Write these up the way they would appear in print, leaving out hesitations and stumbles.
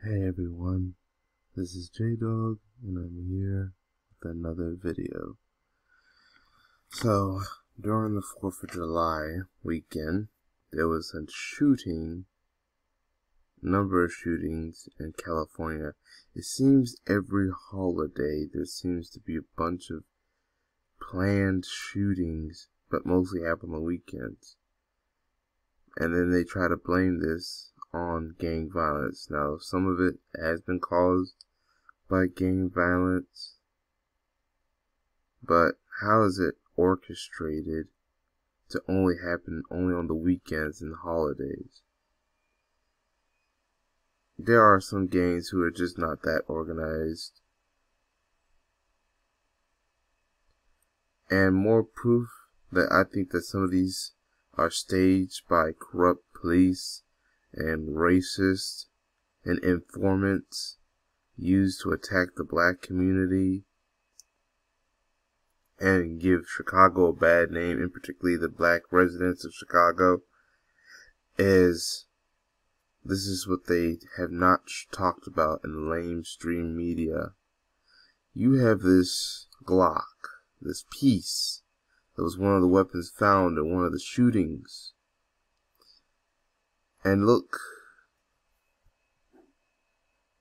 Hey everyone, this is J-Dog and I'm here with another video. So, during the 4th of July weekend, there was a number of shootings in California. It seems every holiday there seems to be a bunch of planned shootings, but mostly happen on weekends. And then they try to blame this on gang violence. Now, some of it has been caused by gang violence, but how is it orchestrated to only happen on the weekends and the holidays? There are some gangs who are just not that organized. And more proof that I think that some of these are staged by corrupt police and racists and informants used to attack the black community and give Chicago a bad name, and particularly the black residents of Chicago, is this is what they have not talked about in the mainstream media. You have this Glock, this piece that was one of the weapons found in one of the shootings. And look,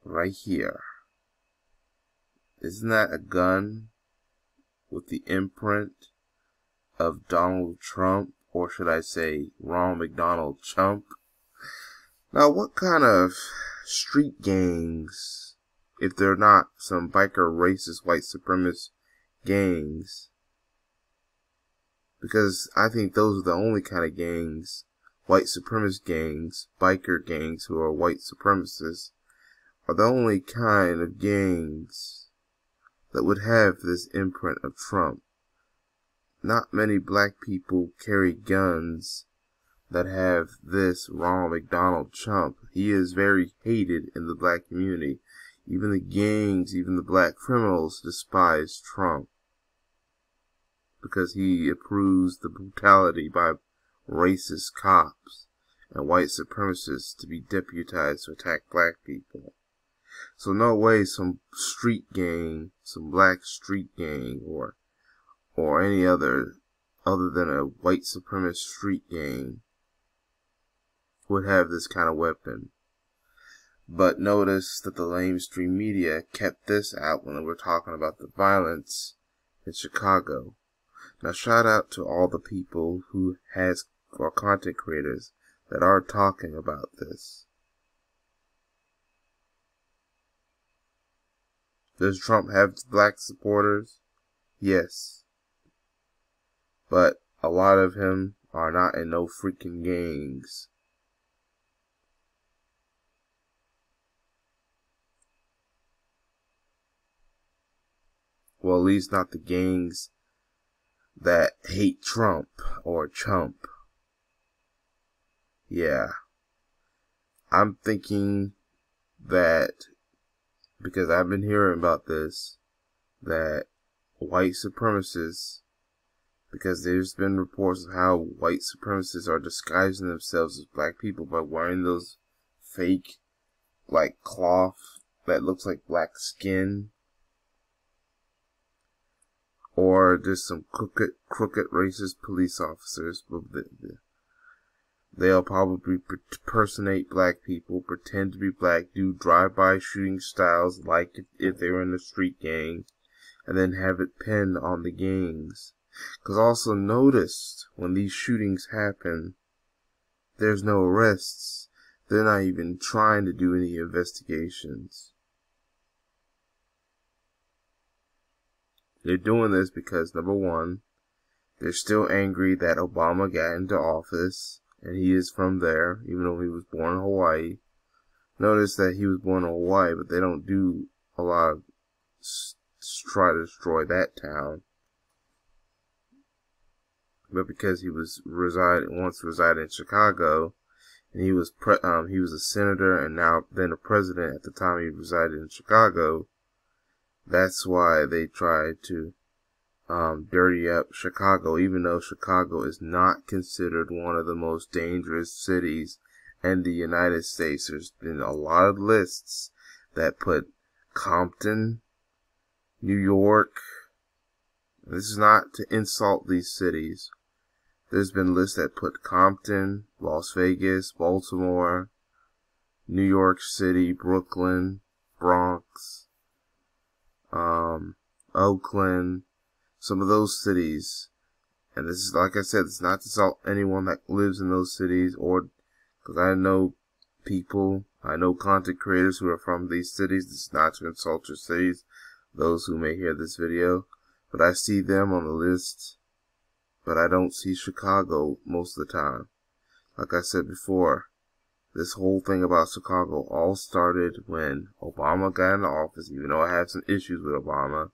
right here. Isn't that a gun with the imprint of Donald Trump, or should I say Ronald McDonald Chump? Now, what kind of street gangs, if they're not some biker racist white supremacist gangs, because I think those are the only kind of gangs, white supremacist gangs, biker gangs who are white supremacists, are the only kind of gangs that would have this imprint of Trump. Not many black people carry guns that have this Ronald McDonald Chump. He is very hated in the black community. Even the gangs, even the black criminals despise Trump because he approves the brutality by racist cops and white supremacists to be deputized to attack black people. So no way some street gang, some black street gang, or any other than a white supremacist street gang would have this kind of weapon. But notice that the mainstream media kept this out when they were talking about the violence in Chicago. Now, shout out to all the people who are content creators that are talking about this. Does Trump have black supporters? Yes. But a lot of them are not in no freaking gangs. Well, at least not the gangs that hate Trump or Chump. Yeah. I'm thinking that, because I've been hearing about this, that white supremacists, because there's been reports of how white supremacists are disguising themselves as black people by wearing those fake, like, cloth that looks like black skin, or just some crooked racist police officers. They'll probably impersonate black people, pretend to be black, do drive-by shooting styles like if they were in a street gang, and then have it pinned on the gangs. Because also notice, when these shootings happen, there's no arrests. They're not even trying to do any investigations. They're doing this because, number one, they're still angry that Obama got into office, and he is from there, even though he was born in Hawaii. Notice that he was born in Hawaii, but they don't do a lot of try to destroy that town. But because he was once resided in Chicago, and he was a senator and then a president at the time he resided in Chicago, that's why they tried to dirty up Chicago, even though Chicago is not considered one of the most dangerous cities in the United States. There's been a lot of lists that put Compton, New York. This is not to insult these cities. There's been lists that put Compton, Las Vegas, Baltimore, New York City, Brooklyn, Bronx, Oakland, some of those cities. And this is, like I said, it's not to insult anyone that lives in those cities, or because I know people, I know content creators who are from these cities. This is not to insult your cities, those who may hear this video, but I see them on the list, but I don't see Chicago most of the time. Like I said before, this whole thing about Chicago all started when Obama got in office, even though I have some issues with Obama.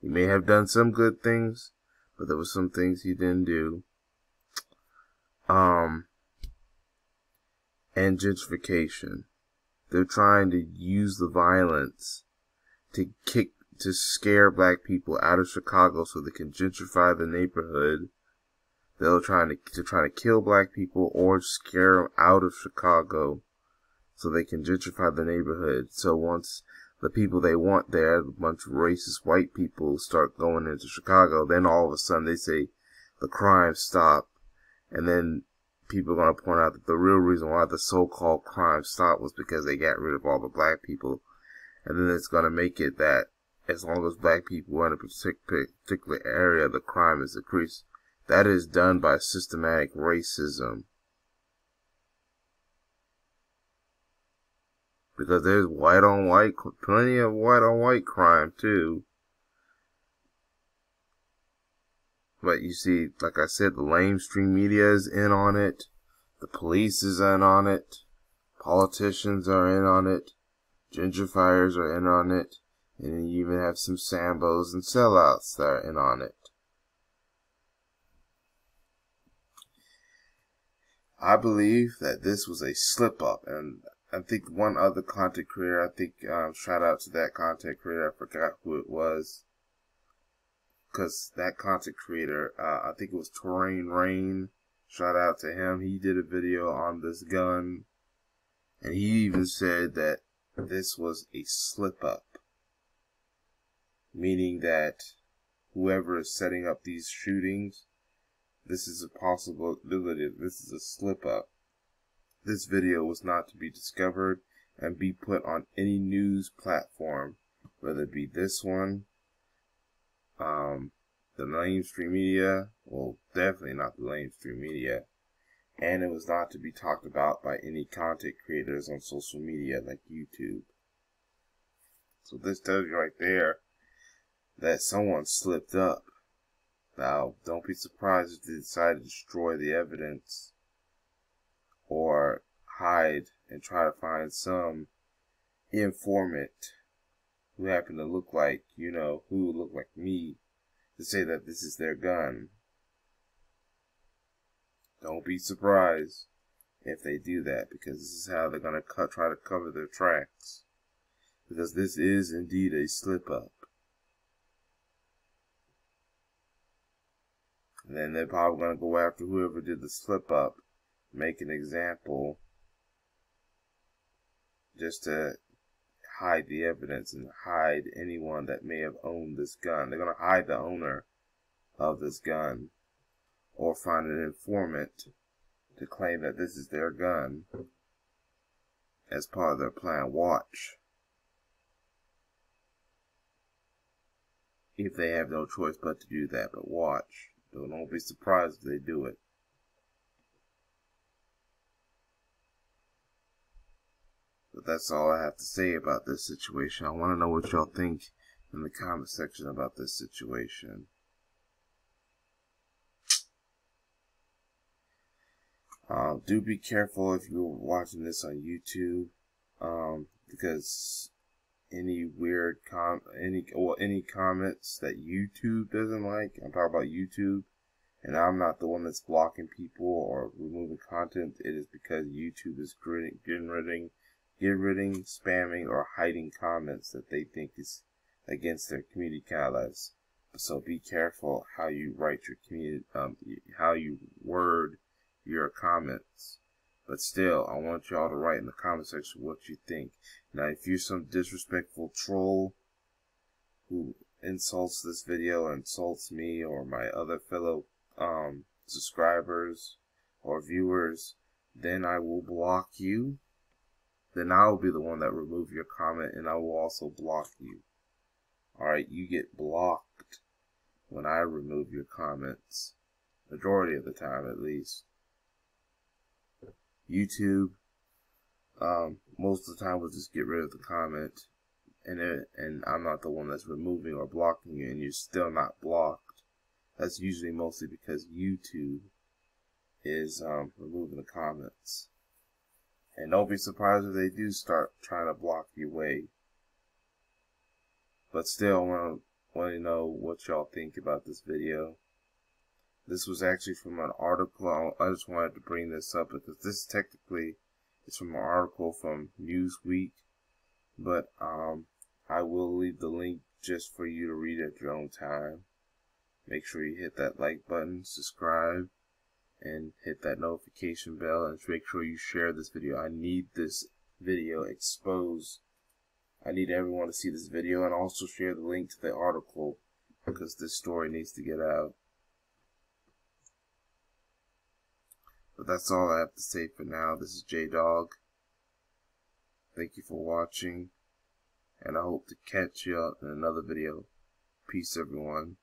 He may have done some good things, but there were some things he didn't do. And gentrification. They're trying to use the violence to scare black people out of Chicago so they can gentrify the neighborhood. They're trying to kill black people or scare them out of Chicago so they can gentrify the neighborhood. So once the people they want there, a bunch of racist white people, start going into Chicago, then all of a sudden they say the crime stopped. And then people are going to point out that the real reason why the so-called crime stopped was because they got rid of all the black people. And then it's going to make it that as long as black people are in a particular area, the crime is decreased. That is done by systematic racism. Because there's white on white, plenty of white on white crime too. But you see, like I said, the mainstream media is in on it. The police is in on it. Politicians are in on it. Gentrifiers are in on it. And then you even have some Sambos and sellouts that are in on it. I believe that this was a slip up, and I think one other content creator, shout out to that content creator, I forgot who it was, because that content creator, I think it was Terrain Rain, shout out to him. He did a video on this gun, and he even said that this was a slip up, meaning that whoever is setting up these shootings, this is a possibility. This is a slip up. This video was not to be discovered and be put on any news platform, whether it be this one, the mainstream media, well, definitely not the mainstream media, and it was not to be talked about by any content creators on social media like YouTube. So this tells you right there that someone slipped up. Now, don't be surprised if they decide to destroy the evidence or hide and try to find some informant who happen to look like, who would look like me, to say that this is their gun. Don't be surprised if they do that, because this is how they're going to try to cover their tracks. Because this is indeed a slip up. And then they're probably going to go after whoever did the slip up, make an example, just to hide the evidence and hide anyone that may have owned this gun. They're going to hide the owner of this gun, or find an informant to claim that this is their gun as part of their plan. Watch. If they have no choice but to do that, but watch. Don't be surprised if they do it. But that's all I have to say about this situation. I want to know what y'all think in the comment section about this situation. Do be careful if you're watching this on YouTube, because any weird any comments that YouTube doesn't like, I'm talking about YouTube, and I'm not the one that's blocking people or removing content. It is because YouTube is getting rid, spamming, or hiding comments that they think is against their community guidelines. So be careful how you write your community, how you word your comments, But still, I want y'all to write in the comment section what you think. Now, if you're some disrespectful troll who insults this video, or insults me or my other fellow subscribers or viewers, then I will block you. Then I will be the one that remove your comment, and I will also block you. Alright, you get blocked when I remove your comments. Majority of the time, at least. YouTube, most of the time will just get rid of the comment, and I'm not the one that's removing or blocking you, and you're still not blocked. That's usually mostly because YouTube is removing the comments. And don't be surprised if they do start trying to block your way. But still, I want to know what y'all think about this video. This was actually from an article. I just wanted to bring this up because this technically is from an article from Newsweek. But I will leave the link just for you to read at your own time. Make sure you hit that like button, subscribe, and hit that notification bell, and make sure you share this video. I need this video exposed. I need everyone to see this video, and also share the link to the article because this story needs to get out. But that's all I have to say for now. This is J-Dog. Thank you for watching, and I hope to catch you up in another video. Peace, everyone.